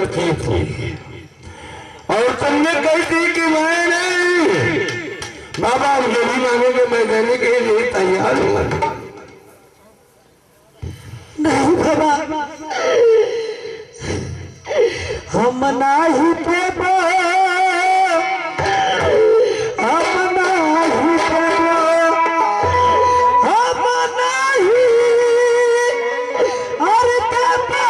रखी थी और तुमने कही थी कि मैं नहीं, बाबा हम जो भी मांगेंगे मैं देने के लिए तैयार हूँ। नहीं बाबा, हम नहीं देबो, हम नहीं देबो, हम नहीं अरे देबो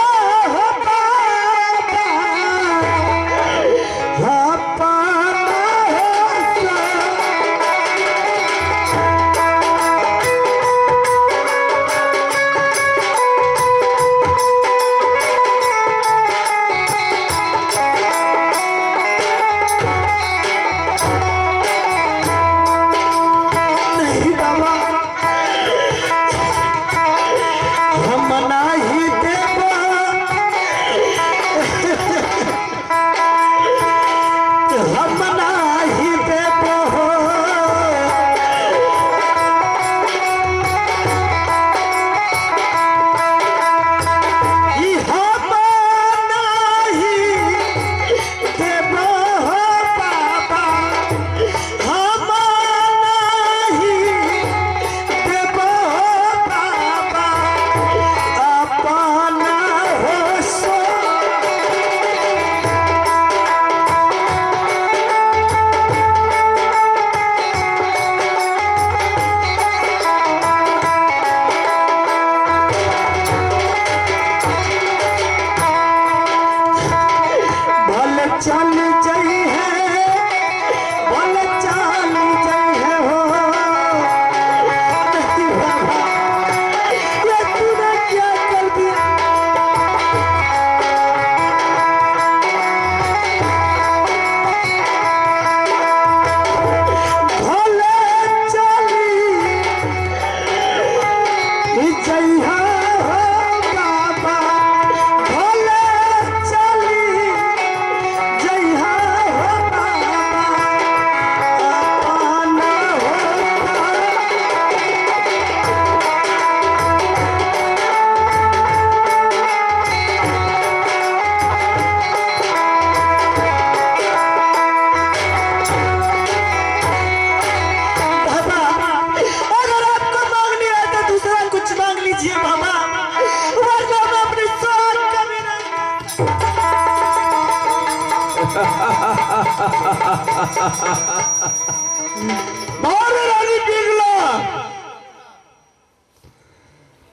बाबा, रानी पिघला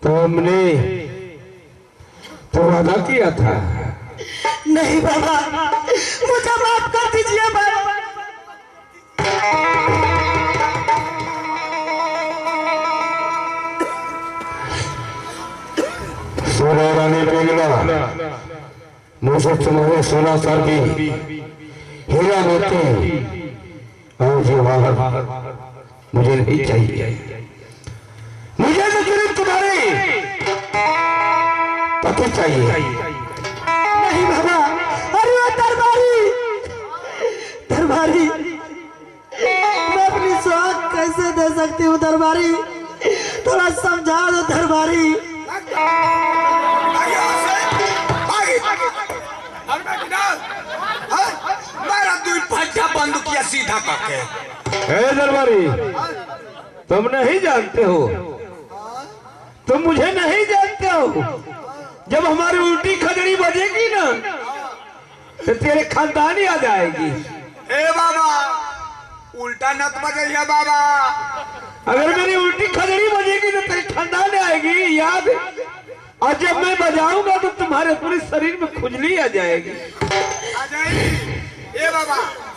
तो हमने तो वादा किया था। नहीं बाबा, मुझे माफ कर दीजिए बाबा। सोना रानी पिघला, मुझे तुम्हारे 16 साल की हीरा मोती और जवाहर मुझे नहीं चाहिए। मुझे तो सिर्फ तुम्हारे पति चाहिए। नहीं बाबा, अरे दरबारी, दरबारी, मैं अपनी सुहाग कैसे दे सकती हूँ दरबारी? थोड़ा समझा दो दरबारी। बंद किया सीधा करके। दरबारी, तुम नहीं जानते हो, तुम मुझे नहीं जानते हो। जब हमारी उल्टी खजड़ी बजेगी ना तो तेरे खानदान ही आ जाएगी। ए बाबा, उल्टा नत बजाइए बाबा। अगर मेरी उल्टी खजड़ी बजेगी तो तेरे खानदान आएगी, याद। और जब मैं बजाऊंगा तो तुम्हारे पूरे शरीर में खुजली आ जाएगी। आ जाएगी। ए बाबा,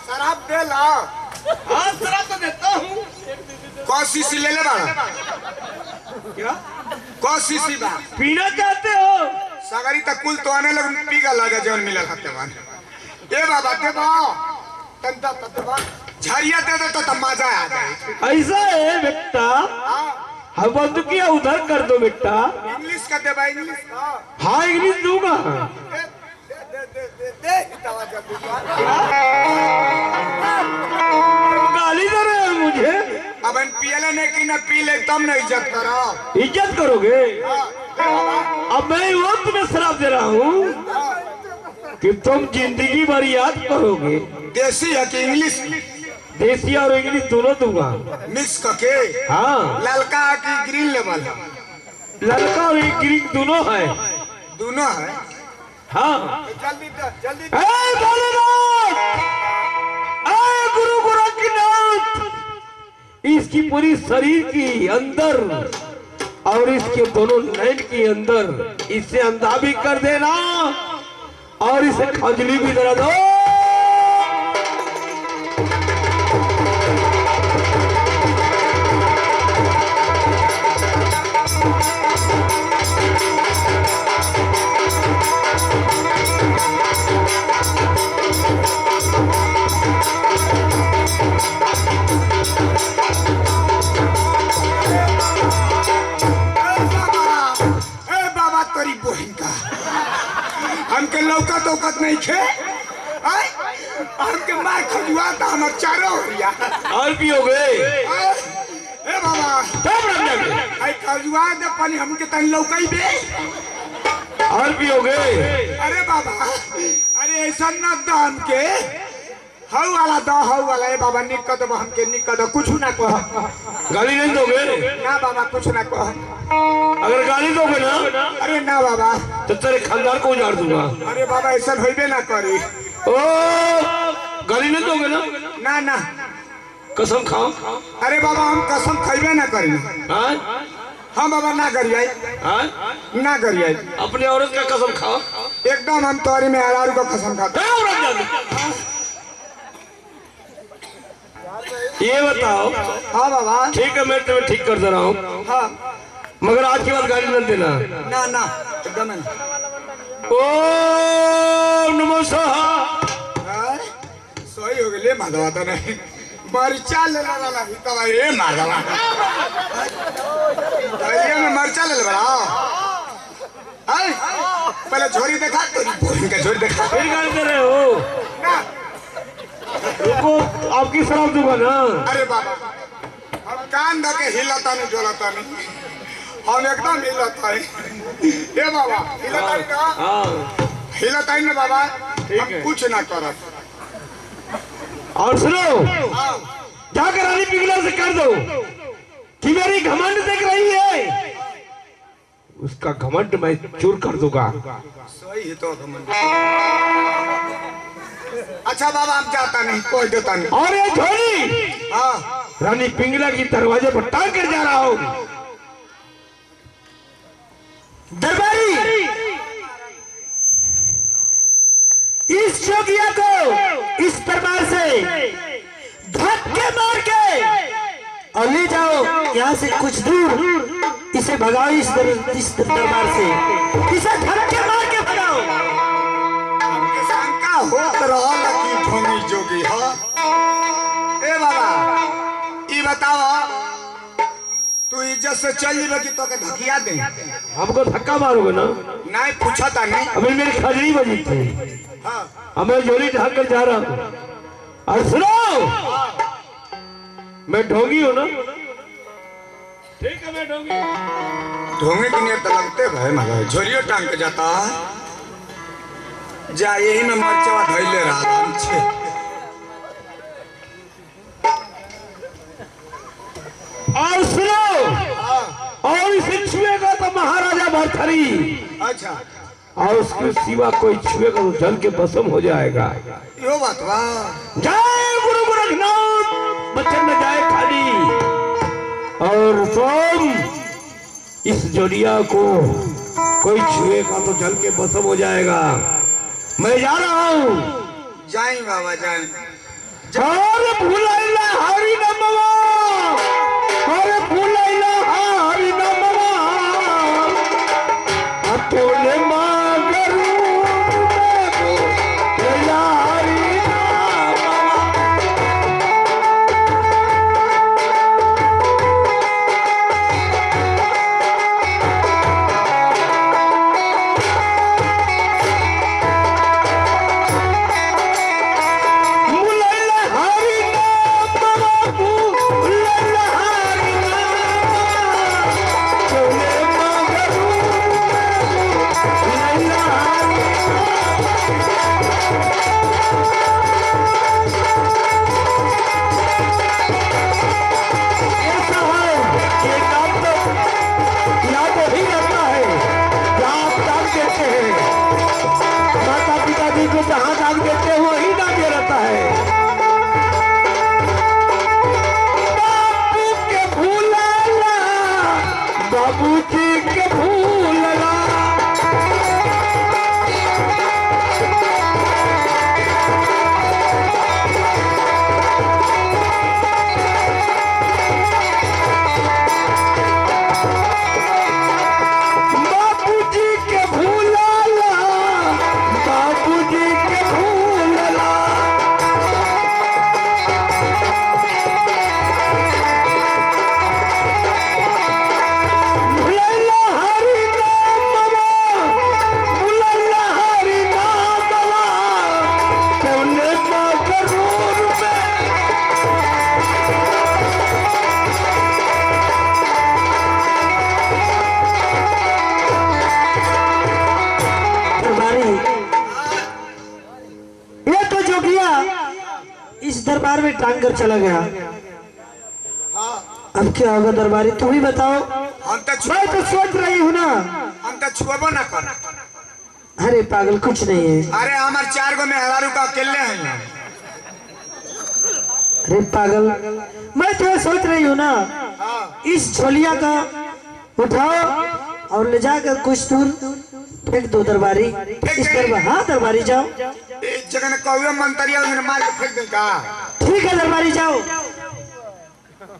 शराब दे ला। हाँ, शराब तो देता हूँ। कौन सी ले ले बाबा? क्या? कौन सी बा? पीना चाहते हो? सगरी तक कुल तो आने लग पीगा लगा जौन मिला खाते मान। ए बाबा दे बाओ, तंता तत्वा झरिया दे दो तो मजा आ जाए। ऐसा है बेटा, हम बंदूकिया उधर कर दो बेटा। इंग्लिश का दे भाई, इंग्लिश का। हाँ, इंग्लिश दूंगा। गाली दे रहे हो मुझे? अब इन पियले ने कि न पी ले तब न इज्जत करो। इज्जत करोगे? अब मैं वो तुम्हें शराब दे रहा हूँ। कि तुम जिंदगी भर याद करोगे। देसी है कि इंग्लिश देसी और इंग्लिश दोनों दूंगा। मिक्स करके? हाँ, ललका है कि ग्रीन लेवल है? ललका और ग्रीन दोनों है। दोनों है। हाँ, जल्दी जल्दी। ए भोलेनाथ, ए गुरु गोरखनाथ, इसकी पूरी शरीर की अंदर और इसके दोनों नैन के अंदर इसे अंधा भी कर देना और इसे खजली भी दे दो। हमके लौकत औकत नहीं खे, हमके मार खजुआ था हमार चारों ओरिया। और भी हो गए। ए बाबा आई खजुआ दे पानी हमके तन लौकाई दे। और भी हो गए। अरे बाबा, अरे ऐसा न दान के हाउ वाला दा हाउ वाला। ए बाबा निकद हमके निकद कुछ ना कह। गाली नहीं दोगे ना बाबा, कुछ ना कह। अगर गाली दोगे ना, अरे ना बाबा, तो तेरे खानदान को उजाड़ दूंगा। अरे बाबा ऐसा होइबे ना करी। ओ, गाली नहीं दोगे ना? ना ना, कसम खाओ। अरे बाबा हम कसम खइबे ना करी। हाँ? हम बाबा ना करिए, हाँ? ना करिए। अपने औरत का कसम खाओ। एकदम हम तोरी में हरारू का कसम खाता। ये बताओ। हाँ बाबा। ठीक है, मैं तुम्हें ठीक कर दे रहा हूँ। हाँ, मगर आज के बाद गाली न देना। ना ना, एकदम ना। ओम नमः स्वाहा। सही हो गए माधवा तो नहीं मरचा ले ला ही तो ये माधवा ये में मरचा ले बड़ा। हाय पहले झोरी दिखा, तेरी बहन का झोरी दिखा। फिर गाली दे रहे हो ना रुको, आपकी शराब दूंगा ना। अरे बाबा हम कान धके हिलता नहीं डोलता नहीं, हम एकदम हिलता है। ये बाबा हिलता नहीं ना? हाँ, हिलता ही ना बाबा, ठीक हम है। कुछ ना करत। और सुनो, जाकर रानी पिघला से कर दो कि मेरी घमंड देख रही है, उसका घमंड मैं चूर कर दूंगा। सही है तो अच्छा बाबा हम जाता नहीं, कोई देता नहीं। और ये झोली हाँ रानी पिंगला की दरवाजे पर टांग कर जा रहा हूं। दरबारी, इस जोगिया को इस दरबार से धक्के मार के और ले जाओ यहाँ से कुछ दूर। इसे भगाओ इस दरबार से, इसे धक्के मार के भगाओ। हमके शंका होत रहल कि ढोंगी जोगी ह। ए बाबा ई बताओ, तू इज्जत से चल जेबे कि तोके धकिया दे? हमको धक्का मारोगे ना? नहीं पूछता नहीं। अभी मेरी खजड़ी बजी थी, हाँ अब मैं झोली ढक कर जा रहा हूँ। और सुनो, मैं ढोंगी हूँ ना? ठीक है, मैं ढोंगी। ढोंगे की नियत लगते भाई मगर झोरियो टांग के जाता जा, यही में मरचवा धैले रहा छे। और सुनो, और इसे छुएगा तो महाराजा भरथरी, अच्छा और उसके सिवा कोई छुएगा तो जल के भस्म हो जाएगा। यो बात बा। जय गुरु गोरखनाथ, बच्चन न जाए खाली। और तुम इस जोड़िया को कोई छुएगा तो जल के भस्म हो जाएगा। मैं जा रहा हूँ। जाए बाबा जाए। अरे भूलाइला हरि नमवा, अरे भूलाइला हरि नमवा, अतोले मागरू भूलाइला हरि नमवा। भूलाइला हरि नमवा, भूलाइला हरि नमवा, अतोले मागरू त्याग देते हो वही ना रहता है। बापू के भूलला, बाबूजी के भूलला, बाबूजी के भूलला, बाबूजी के भूलला। भूलला हरि नामवा, भूलला हरि नामवा, कौने मगरूर में दरबारी, ये तो जोगिया इस दरबार में टांग कर चला गया। अब क्या होगा दरबारी, तुम ही बताओ। हम तो मैं तो सोच रही हूँ ना। हम तो छुएबो ना कर। अरे पागल, कुछ नहीं है। अरे हमार 4 गो मेहरारू का अकेले हैं। अरे पागल, मैं तो ये सोच रही हूँ ना, इस झोलिया का उठाओ और ले जाकर कुछ दूर फेंक दो दरबारी। इस दरबार, हाँ दरबारी जाओ। एक जगह ने कौवे मंतरिया में मार के फेंक दें का। ठीक है दरबारी जाओ।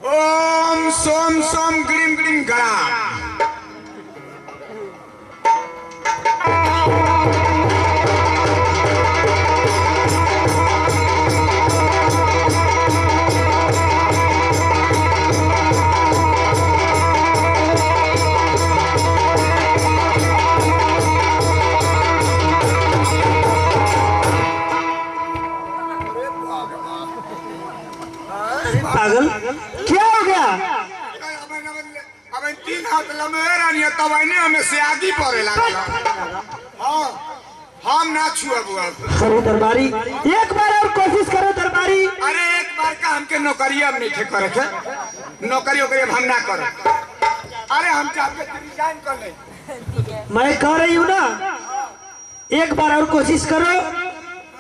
ओम सोम सोम ग्रीम ग्रीम गणा। पागल, क्या हो गया? अब 3 हाथ लंबे रानी तब हमें से आगे पड़े लगा। हाँ, हम ना छुएबो। अरे दरबारी, एक बार और कोशिश करो दरबारी। अरे एक बार का हमके नौकरी अब नहीं करे के। नौकरी ओकरी अब हम ना करे। अरे हम चाहते रिजाइन कर ले। मैं कह रही हूँ ना, एक बार और कोशिश करो।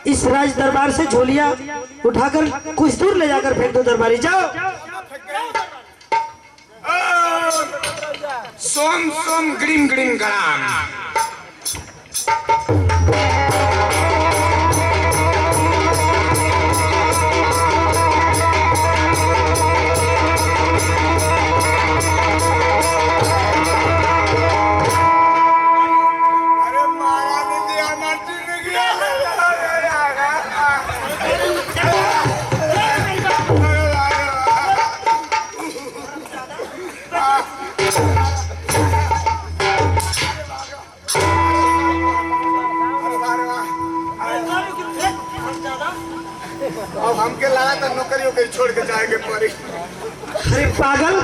इस राज दरबार से झोलिया उठाकर कुछ दूर ले जाकर फेंक दो दरबारी, जाओ। सोम सोम ग्रीम ग्रीम गणाम। अरे मारा ने दिया माटी ने गया। अब हमके लगा था नौकरियों के छोड़ के जाएंगे पड़ी। अरे पागल,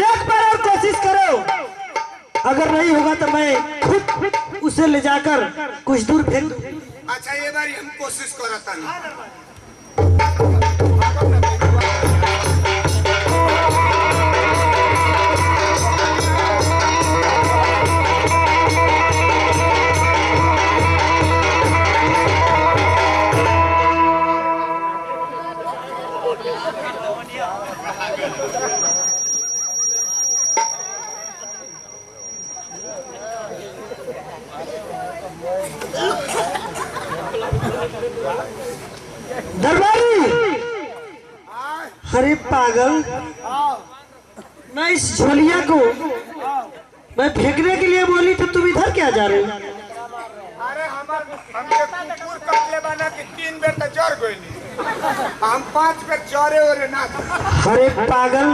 एक बार और कोशिश करो। अगर नहीं होगा तो मैं खुद उसे ले जाकर कुछ दूर फेंक दूं। अच्छा ये बार हम कोशिश करता नहीं। दरबारी, अरे पागल, मैं इस झोलिया को मैं फेंकने के लिए बोली तो तुम इधर क्या जा रहे हो? अरे हमके कुकुर काटले बना कि 3 बेर तो जर गइली। हम 5 बेर जरे और ना। अरे पागल,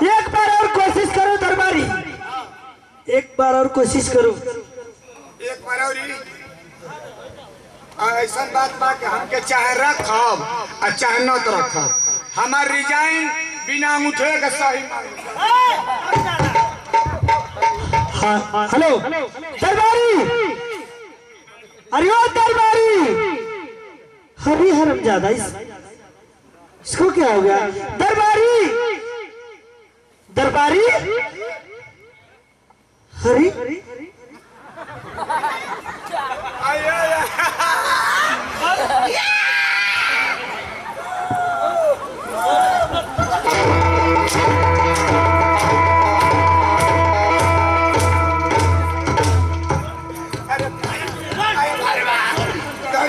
एक बार और कोशिश करो दरबारी, एक बार और कोशिश करो। एक बार और ऐसा बात बा कि हमके चाहे रखब और चाहे न तो रखब। हमार रिजाइन बिना अंगूठे के सही। हाँ, हेलो दरबारी, अरे ओ दरबारी, हरी हरमजादा, इसको क्या हो गया? दरबारी, दरबारी, हरी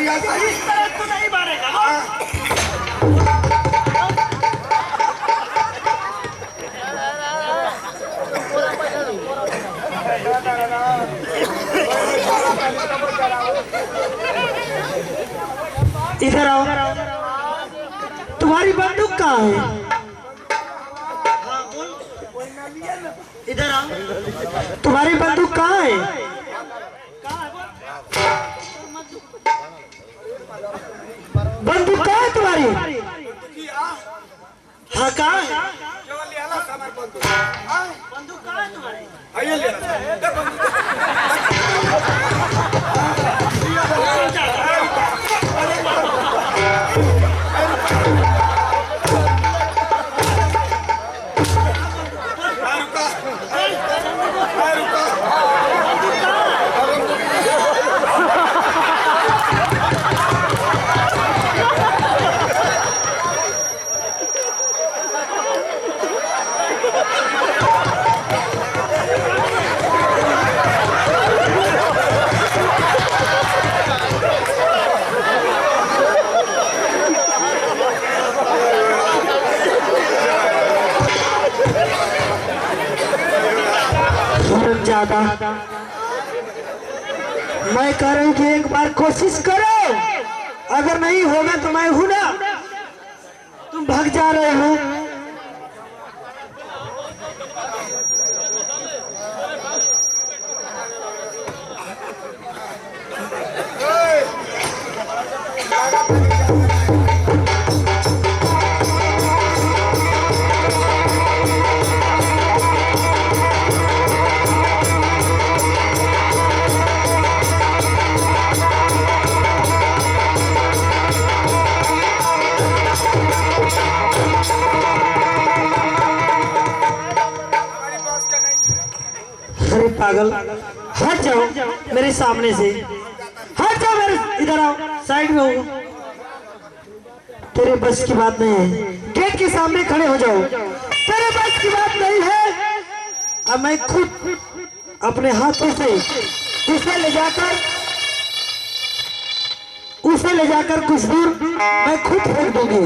बढ़िया से इस तरह तू नहीं मारेगा हाँ? इधर आओ। तुम्हारी बंदूक कहाँ है? इधर आओ। तुम्हारी बंदूक कहाँ है? बंदूक कहाँ है तुम्हारी? हाँ कहाँ है? बंदूक कहाँ है तुम्हारी? ज्यादा मैं कह रही हूँ कि एक बार कोशिश करो, अगर नहीं होगा तो मैं हूं ना। तुम भाग जा रहे हो। अरे पागल, हट जाओ मेरे सामने से, हट जाओ मेरे, इधर आओ, साइड में हो। तेरे बस की बात नहीं है, गेट के सामने खड़े हो जाओ। तेरे बस की बात नहीं है। अब मैं खुद अपने हाथों से उसे ले जाकर कुछ दूर मैं खुद फेंक दूंगी।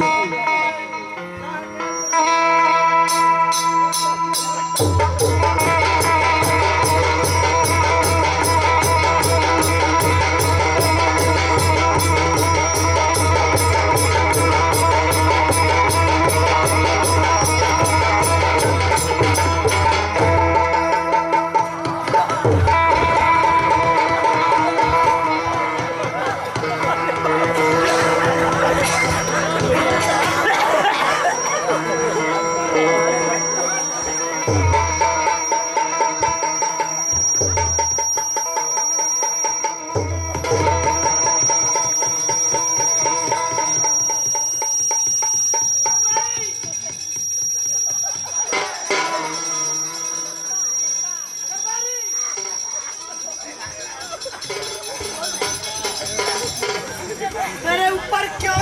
मेरे ऊपर क्यों?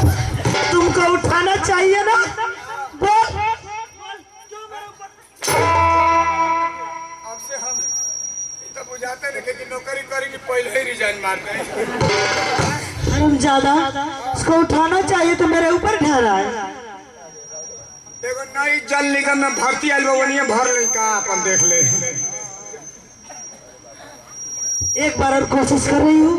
तुमको उठाना चाहिए ना, बोल क्यों मेरे ऊपर? आपसे हम तो बुझाते नहीं कि नौकरी करेंगे पहले ही रिजाइन मारते हैं। हम ज्यादा उसको उठाना चाहिए तो मेरे ऊपर ठहरा है। देखो नई जल निगम में भर्ती आयल बनिए भर ले का अपन देख ले। एक बार और कोशिश कर रही हूँ।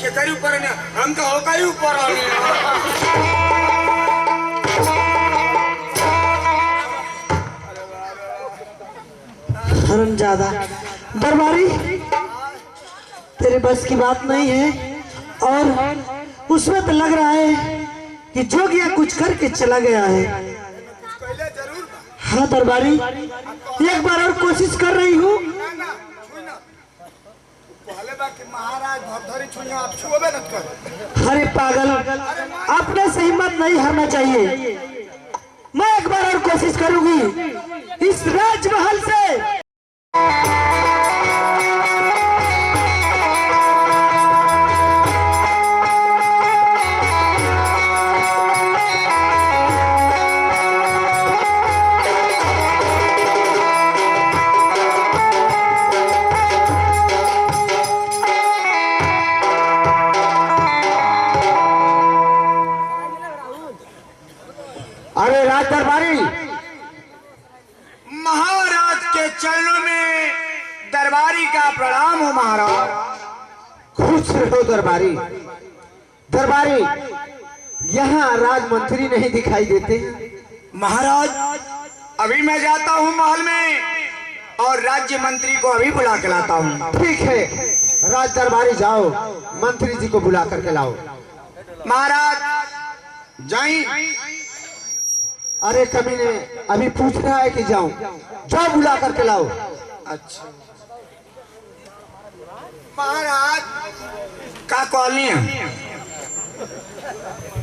केकरी ऊपर है ना, हम तो होका ही ऊपर आ गए। ज्यादा। दरबारी तेरे बस की बात नहीं है, और उसमें तो लग रहा है कि जोगिया कुछ करके चला गया है। पहले जरूर बा। हाँ दरबारी, एक बार और कोशिश कर रही हूँ। ना ना छुई ना, पहले बा कि महाराज भवधरी छुइया आप छुओबे न कर। अरे पागल, अपने से हिम्मत नहीं हारना चाहिए। मैं एक बार और कोशिश करूंगी इस राजमहल से। अरे राज दरबारी, महाराज के चरणों में दरबारी का प्रणाम हो महाराज। खुश रहो दरबारी। दरबारी, यहाँ राज मंत्री नहीं दिखाई देते। महाराज अभी मैं जाता हूँ महल में और राज्य मंत्री को अभी बुला के लाता हूँ। ठीक है, राज दरबारी जाओ, मंत्री जी को बुला करके लाओ। महाराज जाई। अरे कमीने अभी पूछ रहा है कि जाऊं, जाओ बुला करके लाओ। अच्छा महाराज का कॉलनी है?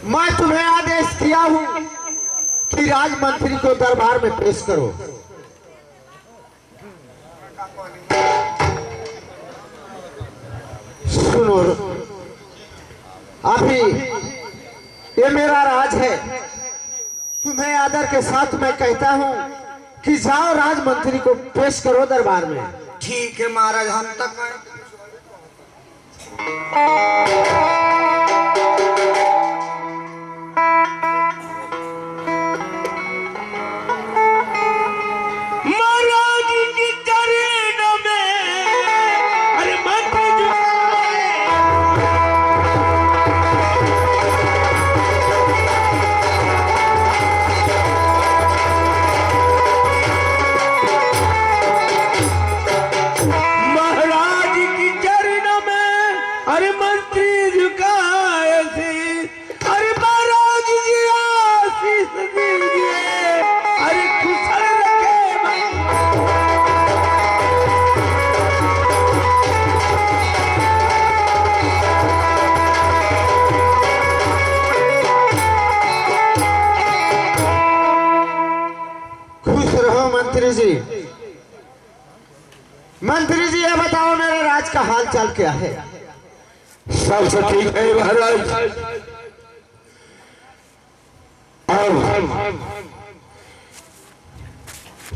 मैं तुम्हें आदेश किया हूं कि राज मंत्री को दरबार में पेश करो। सुनो, अभी ये मेरा राज है। तुम्हें आदर के साथ मैं कहता हूं कि जाओ राज मंत्री को पेश करो दरबार में। ठीक है महाराज, हम तक महाराज की चरण में अरे मंत्री महाराज की चरण में अरे मंत्री झुकाए थे। अरे महाराज जी आशीष दीजिए, अरे कुशल रखे। खुश रहो मंत्री जी। मंत्री जी, ये बताओ मेरे राज का हाल चाल क्या है? सब ठीक है महाराज। अब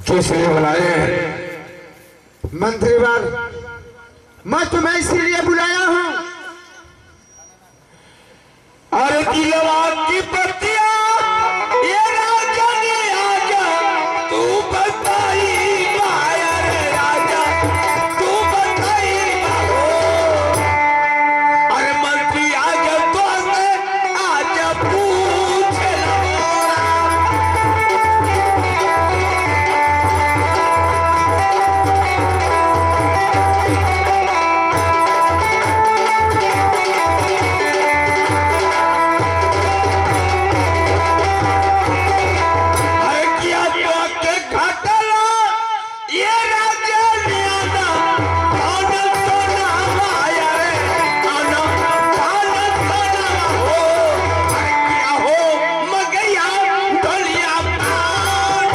किस लिए बुलाए हैं? मंत्रीवर, मैं तुम्हें इसीलिए बुलाया हूं। अरे किलवा की पत्तियां ये राजा ने आजा तू बताई माया रे राजा तू बताई बाबू। अरे मंत्री आजा तो आजा पूछ लमोरा। अरे किया तो के घाटला ये राजा ने आना कौन सोना माया रे आना कौन सोना हो। अरे किया हो मगैया ढोलिया पान।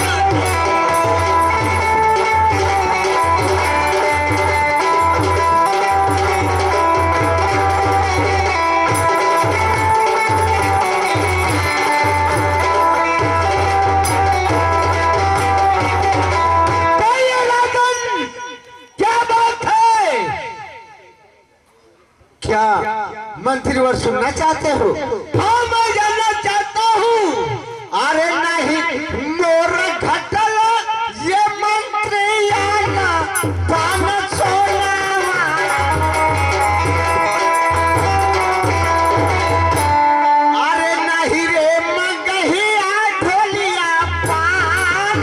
भैया लागन, क्या बात है? क्या मंत्रीवर सुनना चाहते हो? हाँ मैं जानना चाहता हूँ। अरे नहीं, मोर घटल ये मंत्री आना पान सोना। अरे नहीं रे मगहिया ढोलिया पान।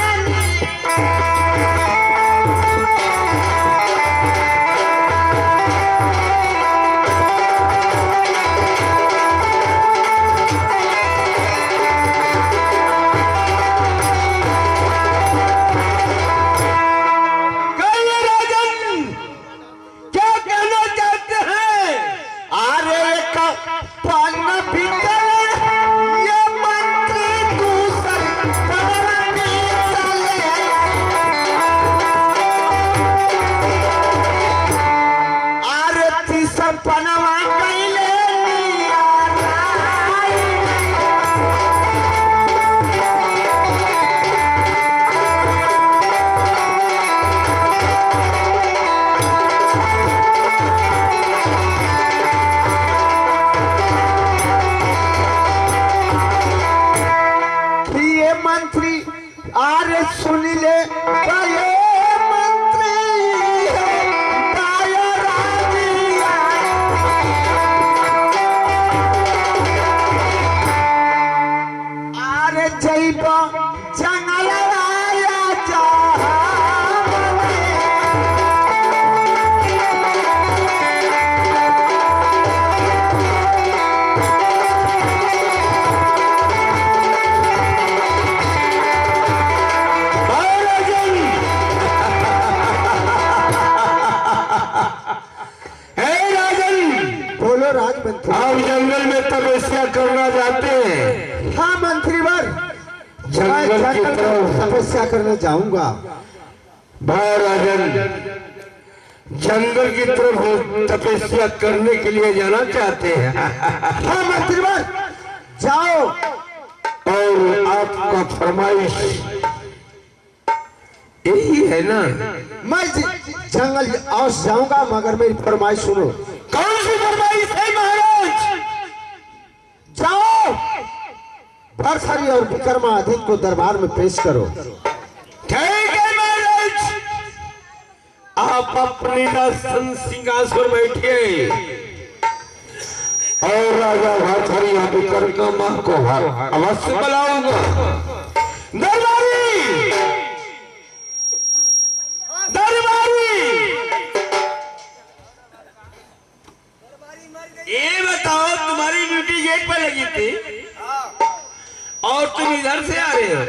अरे सुन ले भले मंत्री दाया राजिया। अरे जैब जंगल आया राजमंत्री। आप जंगल में तपस्या करना चाहते हैं? हाँ मंत्रीवर, जंगल की तरफ तपस्या करने जाऊंगा। भाई राजन, जंगल की तरफ तपस्या करने के लिए जाना चाहते हैं? हाँ मंत्रीवर, जाओ। और आपका फरमाइश यही है ना? मैं जंगल औस जाऊंगा, मगर मेरी फरमाइश सुनो। कौन सी फरमाइश है महाराज? जाओ भरथरी और विक्रमादित्य को दरबार में पेश करो। ठीक है महाराज, आप अपने आसन सिंहासन बैठिए और राजा भरथरी और विक्रमा को अवश्य बुलाऊंगा। दरबारी, दरबारी, ये बताओ, तुम्हारी ड्यूटी गेट पर लगी थी और तुम इधर से आ रहे हो?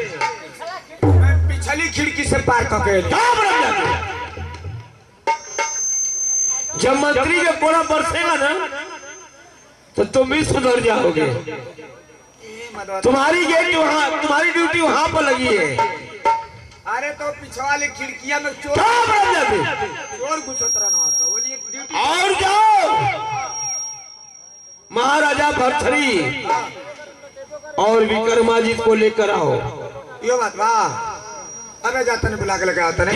मैं पिछली खिड़की से पार करके जब मंत्री का कोड़ा बरसेगा ना तो तुम भी सुधर जाओगे। तुम्हारी गेट वहाँ, तुम्हारी ड्यूटी वहाँ पर लगी है। अरे तो पीछे वाली खिड़कियां में चोर घुसत रहना। और जाओ, महाराजा भरथरी और विक्रमादित्य को लेकर आओ। यो बात वाह, अबे जाता ने बुला के लगा आता ने।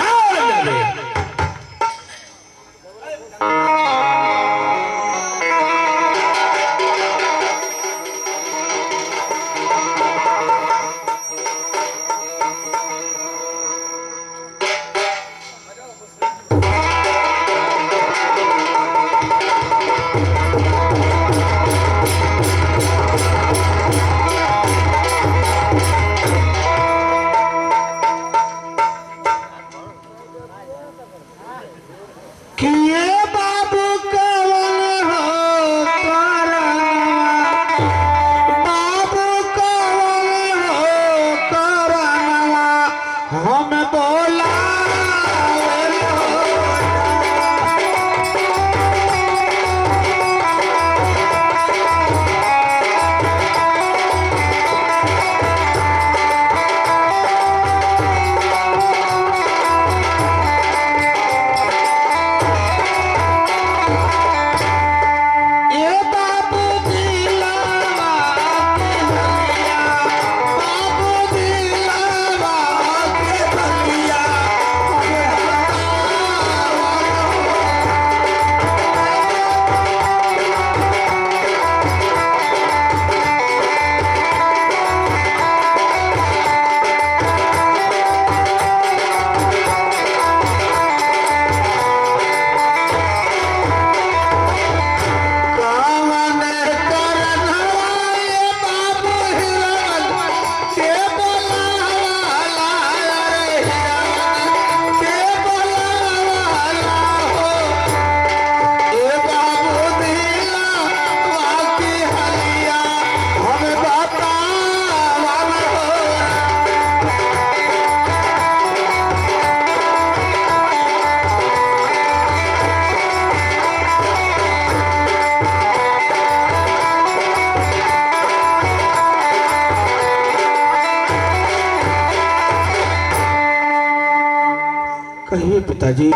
कहिए पिताजी,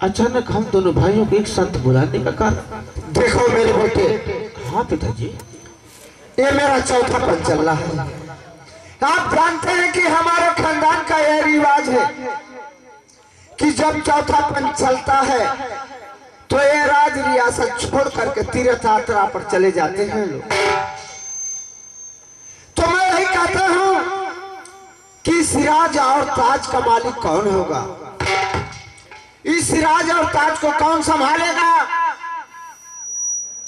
अचानक हम दोनों भाइयों को एक साथ बुलाने का कारण? देखो मेरे बेटे। हाँ पिताजी। ये मेरा चौथा पन चल रहा है। आप जानते हैं कि हमारे खानदान का यह रिवाज है कि जब चौथा पन चलता है तो ये राज रियासत छोड़ करके तीर्थ यात्रा पर चले जाते हैं लोग। तो मैं यही कहता हूं कि इस राज और ताज का मालिक कौन होगा? इस राज और ताज को कौन संभालेगा?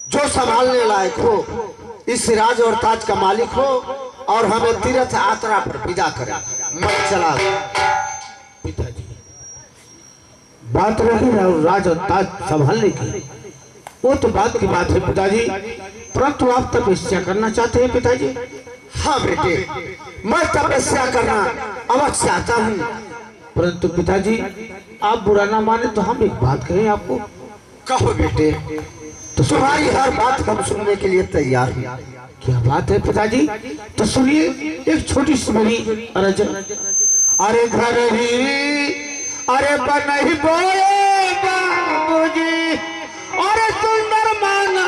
जो संभालने लायक हो, इस राज और ताज का मालिक हो और हमें तीर्थ यात्रा पर विदा करे। मत चला। पिताजी, बात रही राज और ताज संभालने की, वो तो बात की बात है पिताजी, परंतु आप तपस्या करना चाहते हैं पिताजी? हाँ बेटे, मैं तपस्या करना अवश्य चाहता हूँ। परंतु पिताजी आप बुरा ना माने तो हम एक बात कहें आपको। कहो बेटे, तो तुम्हारी हर बात हम सुनने के लिए तैयार हैं। क्या बात है पिताजी? तो सुनिए, एक छोटी सी मेरी अर्ज। अरे घर ही अरे बनही बोए बाबूजी, अरे सुंदर मान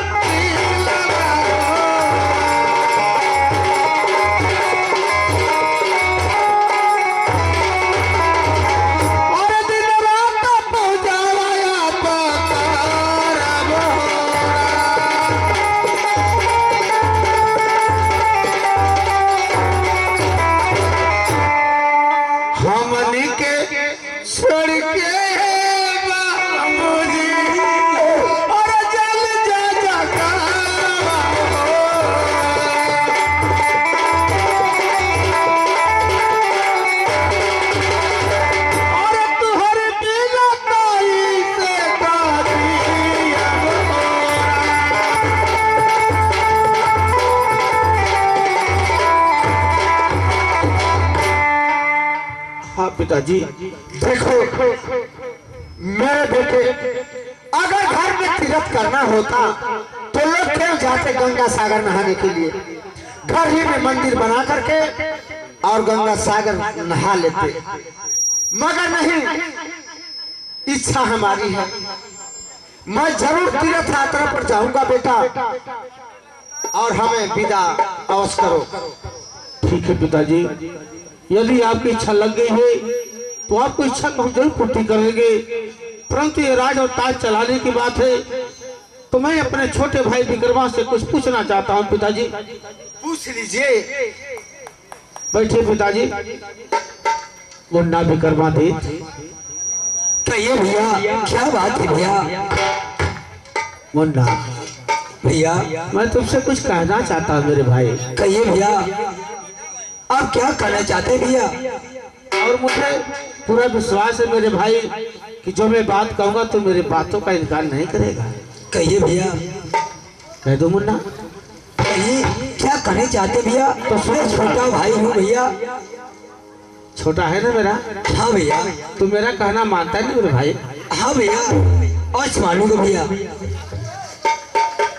पिताजी देखो मेरे बेटे, अगर घर में तीर्थ करना होता तो लोग क्यों जाते गंगा सागर नहाने के लिए? घर ही में मंदिर बना करके और गंगा सागर नहा लेते। मगर नहीं, इच्छा हमारी है, मैं जरूर तीर्थ यात्रा पर जाऊंगा बेटा, और हमें विदा अवश्य करो। ठीक है पिताजी, यदि आपकी इच्छा लग गई है तो आपको इच्छा को हम जरूर पूर्ति करेंगे, परंतु ये राज और ताज चलाने की बात है तो मैं अपने छोटे भाई विक्रमा से कुछ पूछना चाहता हूँ पिताजी। पूछ लीजिए। बैठे पिताजी। मुन्ना विक्रमा दे। कहिए भैया, क्या बात है भैया? मुन्ना भैया, मैं तुमसे कुछ कहना चाहता हूँ मेरे भाई। कहिए भैया, आप क्या कहना चाहते भैया? और मुझे पूरा विश्वास है मेरे भाई कि जो मैं बात कहूँगा तो मेरे बातों का इनकार नहीं करेगा। कहिए भैया। कह दो मुन्ना। कहिए, क्या कहना चाहते भैया? तो मैं छोटा भाई हूँ भैया। छोटा है ना मेरा? हाँ भैया। तू मेरा कहना मानता है ना मेरे भाई? हाँ भैया, आज मानूंगा भैया।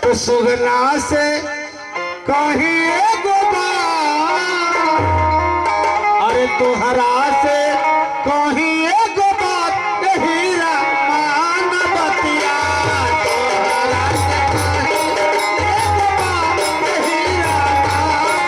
तो सुगना से कहीं अरे तुहरा से कहीं एगो बात हीरा मान बतिया, तुहरा से कहीं एगो बात हीरा मान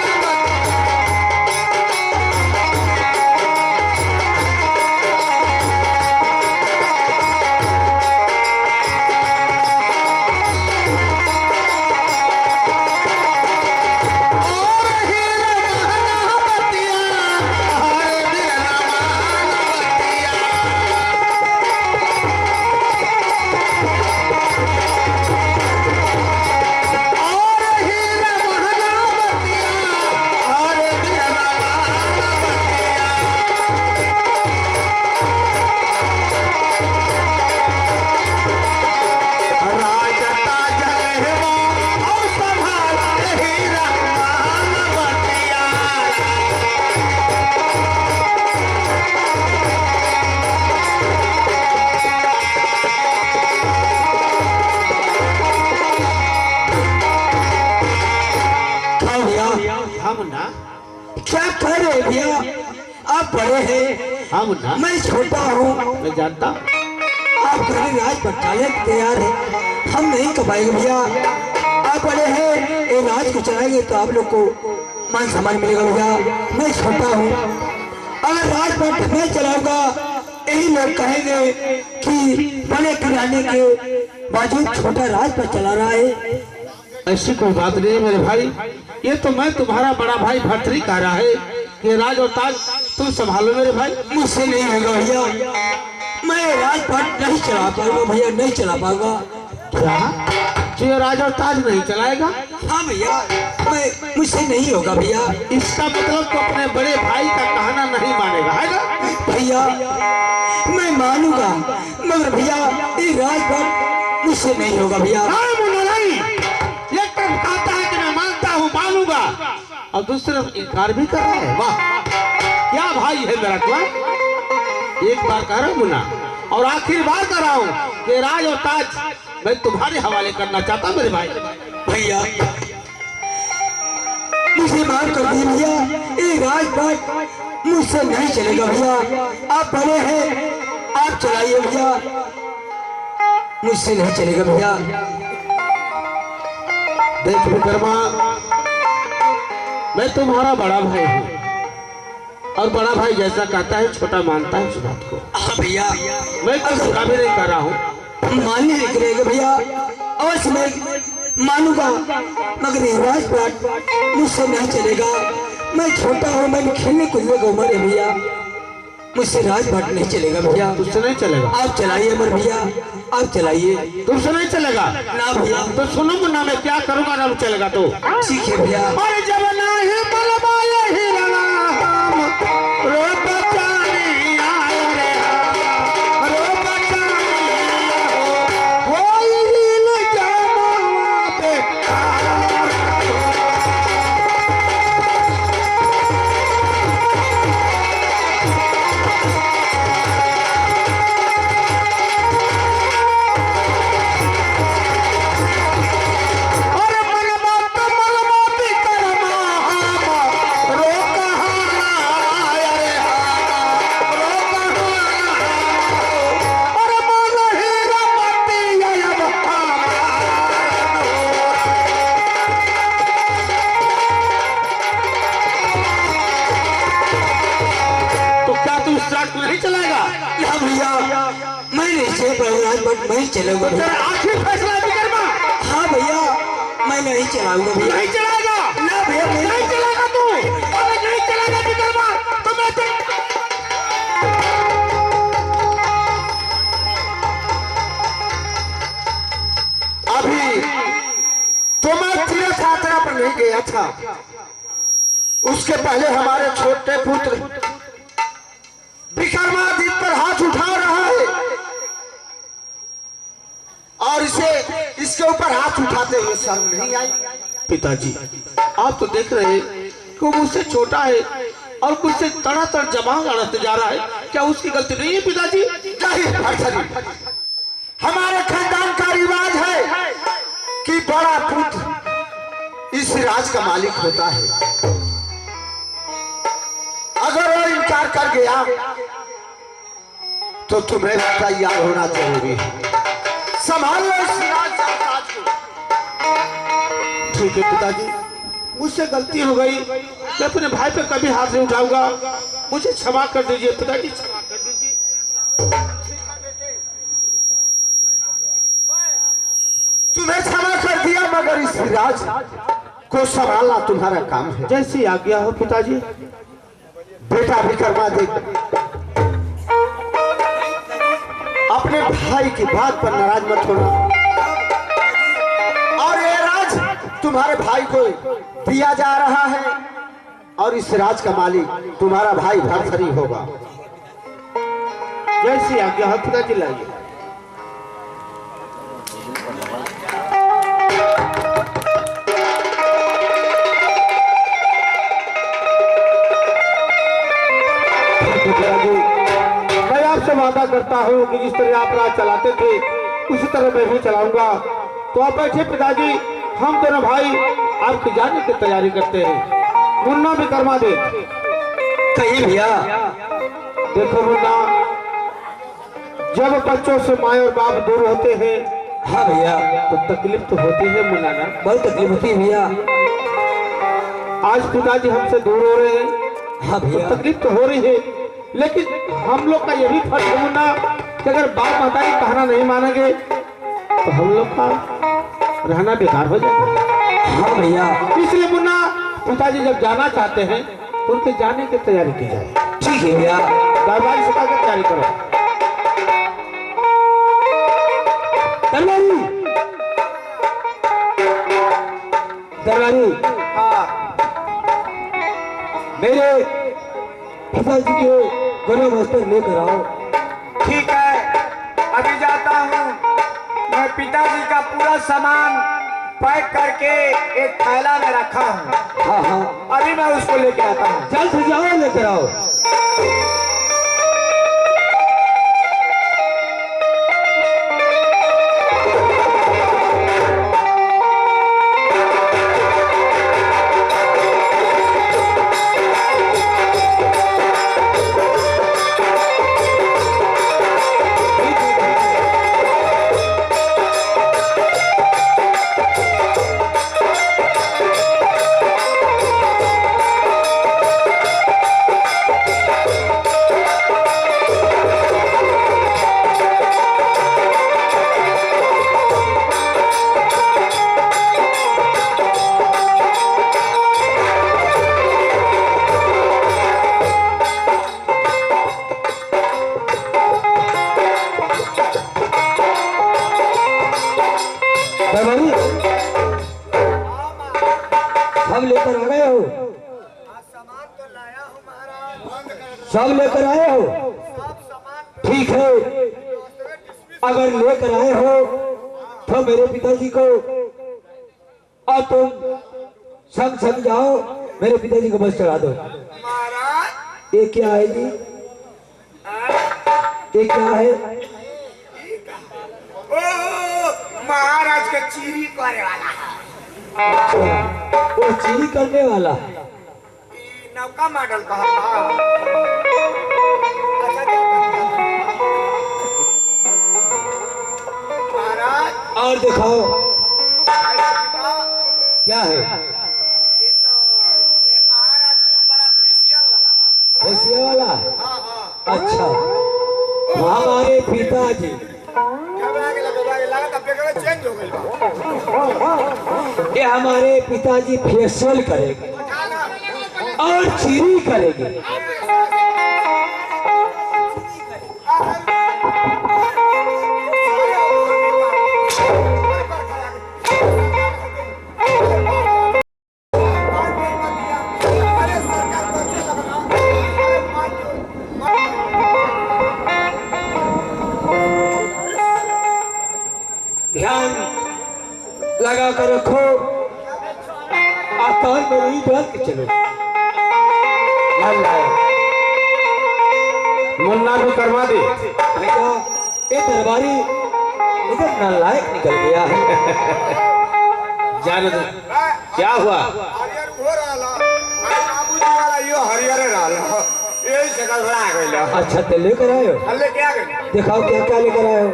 क्या कह रहे भैया? आप बड़े हैं, हाँ मुन्ना, मैं छोटा हूँ। मैं जानता। आप घर राज बटाने को तैयार है, हम नहीं कमाएंगे भैया। आप बड़े हैं, ये राज को चलाएंगे तो आप लोग को मान सम्मान मिलेगा भैया। मैं छोटा हूँ, अगर राज पर मैं चलाऊंगा यही लोग कहेंगे कि बड़े किराने के बावजूद छोटा राज पर चला रहा है। ऐसी कोई बात नहीं है मेरे भाई, ये तो मैं तुम्हारा बड़ा भाई भर्तरी कह रहा है कि राज और ताज तुम संभालो मेरे भाई। मुझसे नहीं होगा भैया, मैं राजपाट नहीं चला पाऊंगा भैया, नहीं चला पाऊंगा। क्या ये राज और ताज नहीं चलाएगा? हाँ भैया, मैं मुझसे नहीं होगा भैया। इसका मतलब तो अपने बड़े भाई का कहना नहीं मानेगा, है ना? भैया मैं मानूंगा, मगर भैया ये राजपाट मुझसे नहीं होगा भैया। नहीं मुन्ना नहीं, एक तरफ कहता है कि मैं मानता हूँ मानूंगा, और दूसरी तरफ इनकार भी कर रहा है। वाह क्या भाई है मेरा तो। एक बार कह रहा हूँ मुन्ना, और आखिरी बार कर रहा हूँ कि राज और ताज मैं तुम्हारे हवाले करना चाहता हूँ मेरे भाई। भैया मुझे माफ कर दिए भैया, ये राजपाट मुझसे नहीं चलेगा भैया। आप बड़े हैं, आप चलाइए भैया, मुझसे नहीं चलेगा भैया। देख विक्रमा, मैं तुम्हारा बड़ा भाई हूँ, और बड़ा भाई जैसा कहता है छोटा मानता है उस बात को। हाँ भैया, मैं कुछ बुरा भी नहीं कर रहा हूँ। मानने निकलेगा भैया, अवश्य मैं मानूंगा, मगर ये राजपाट मुझसे नहीं चलेगा। मैं छोटा हूँ, मैं खेलने कूदने का उम्र है भैया, मुझसे राजपाट नहीं चलेगा भैया। तुझसे नहीं चलेगा? आप चलाइए अमर भैया, आप चलाइए। तुमसे नहीं चलेगा ना भैया। तो सुनो मुन्ना, मैं क्या करूंगा ना चलेगा तो। ठीक है भैया। अरे जब नहीं बलबा यही रंगाम, रो बचाने आए रे हम, रो बचाने हो, कोई हील जमावा पे नहीं चलेगा? ना भैया, मैं नहीं चल पाऊंगा, बट मैं चलूंगा तेरा भैया। आखिरी फैसला है विक्रमा? हाँ भैया, मैं नहीं चलाऊंगा भैया। नहीं चलाएगा? ना भैया, मैं नहीं चलेगा तू? अरे नहीं चलेगा विक्रमा तो मैं अभी तो मैं तीर्थ यात्रा पर नहीं गया था, उसके पहले हमारे छोटे पुत्र विक्रमादित्य पर हाथ उठा रहा है, और इसके ऊपर हाथ उठाते हुए शर्म नहीं आई? पिताजी आप तो देख रहे हैं कि वो मुझसे छोटा है और मुझसे तड़ातड़ जमाव लड़ते जा रहा है, क्या उसकी गलती नहीं है पिताजी? हमारे खानदान का रिवाज है कि बड़ा पुत्र इस राज का मालिक होता है। अगर वो इनकार कर गया तो तुम्हें तैयार होना जरूरी है। संभाल लो इस राज को। ठीक है पिताजी, मुझसे गलती हो गई, मैं अपने भाई पे कभी हाथ नहीं उठाऊंगा, मुझे क्षमा कर दीजिए पिताजी, क्षमा कर दीजिए। तुम्हें क्षमा कर दिया, मगर इस राज को संभालना तुम्हारा काम है। जैसी आज्ञा हो पिताजी। बेटा विक्रमादित्य, अपने भाई की बात पर नाराज मत होना, और ये राज तुम्हारे भाई को दिया जा रहा है, और इस राज का मालिक तुम्हारा भाई भरथरी होगा। जैसी आज्ञा हो पिताजी, लाइए। मैं आपसे वादा करता हूँ कि जिस तरह आप राज चलाते थे उसी तरह मैं भी चलाऊंगा। तो आप बैठे पिताजी, हम दोनों भाई आपके जाने की तैयारी करते हैं। मुन्ना विक्रमादित्य, कहिए भैया। देखो मुन्ना, जब बच्चों से माँ और बाप दूर होते हैं, हाँ भैया, तो तकलीफ तो होती है मुन्ना ना। बहुत तकलीफ होती है भैया। आज पिताजी हमसे दूर हो रहे हैं, हाँ भैया, तकलीफ तो हो रही है, लेकिन हम लोग का यही फर्ज है मुन्ना कि अगर बाप महतारी कहना नहीं मानेंगे तो हम लोग का रहना बेकार हो जाएगा। हाँ भैया, इसलिए मुन्ना, पिताजी जब जाना चाहते हैं तो उनके जाने की तैयारी की जाए। ठीक है भैया। दरबारी से कहकर तैयारी करो। दरबारी दरबारी मेरे पिताजी के गले वस्त्र लेकर आओ। ठीक है, अभी जाता हूँ। मैं पिताजी का पूरा सामान पैक करके एक थैला में रखा हूँ। हाँ हाँ, अभी मैं उसको लेके आता हूँ। जल्द से जाओ लेकर आओ। दरबारी सब लेकर आ गए हो? सामान तो लाया हूँ महाराज। सब लेकर आए हो? ठीक है, अगर लेकर आए हो तो मेरे पिताजी को और तुम संग संग जाओ, मेरे पिताजी को बस चढ़ा दो। महाराज ये क्या है जी? ये क्या है? ओ महाराज के चीरी करे वाला है। अच्छा, वो चीरी करने वाला। ई नौका मॉडल का है। महाराज और दिखाओ क्या है? ये महाराज के ऊपर ऑफिशियल वाला है। ऐसे वाला? हाँ हाँ। अच्छा, हमारे पिताजी चेंज हो गई। ये हमारे पिताजी फेशियल करेंगे और चीरी करेंगे। ध्यान लगा कर रखो, आकाश में नहीं डाल के चलो। मुन्ना भी करवा दे। भैया ये दरबारी इधर नालायक निकल गया है। जाने दो, क्या हुआ? हरियर हो रहा बाबूजी वाला यो हरियर रहा यही से गड़बड़ा गइल। अच्छा तो लेकर आए हो? हल्ले क्या गइल? दिखाओ क्या क्या लेकर आए हो।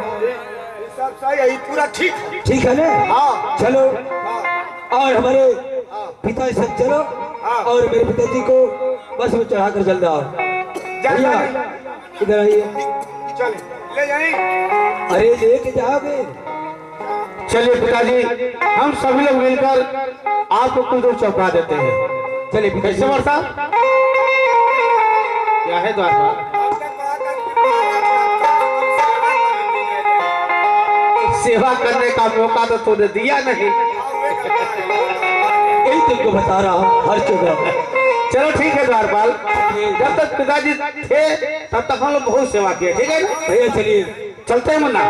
सब सही है, पूरा ठीक है। ठीक है ना? हाँ। चलो हाँ। और हमारे पिता संग चलो और मेरे पिताजी को बस में चढ़ा कर जल्द आओ। भैया इधर आइए। चल ले जाई। अरे लेके जाओगे? चलिए पिताजी, हम सभी लोग मिलकर आपको कुछ दूर चौंका देते हैं। चलिए पिताजी। कैसे वर्षा? क्या है द्वार? सेवा करने का मौका तो तूने दिया नहीं। यही तुमको बता रहा हूँ हर जगह। चलो ठीक है द्वारपाल, जब तक पिताजी थे तब तक हम लोग बहुत सेवा किए। ठीक है भैया चलिए चलते हैं मुन्ना।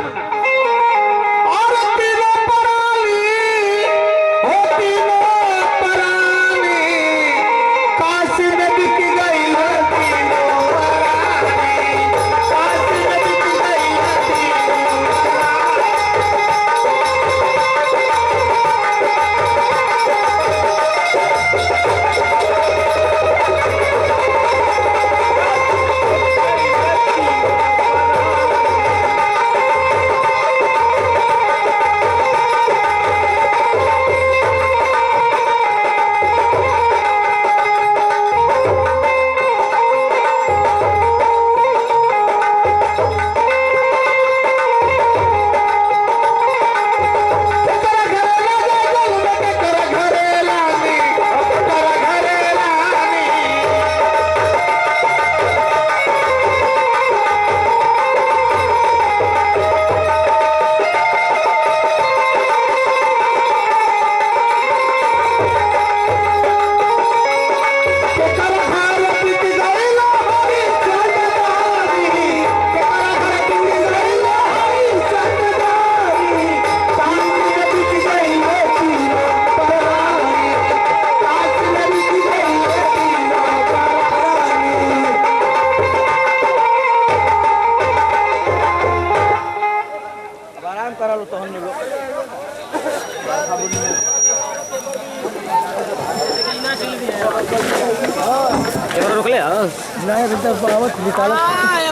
करा लो तो हम लोग रोक ले नहीं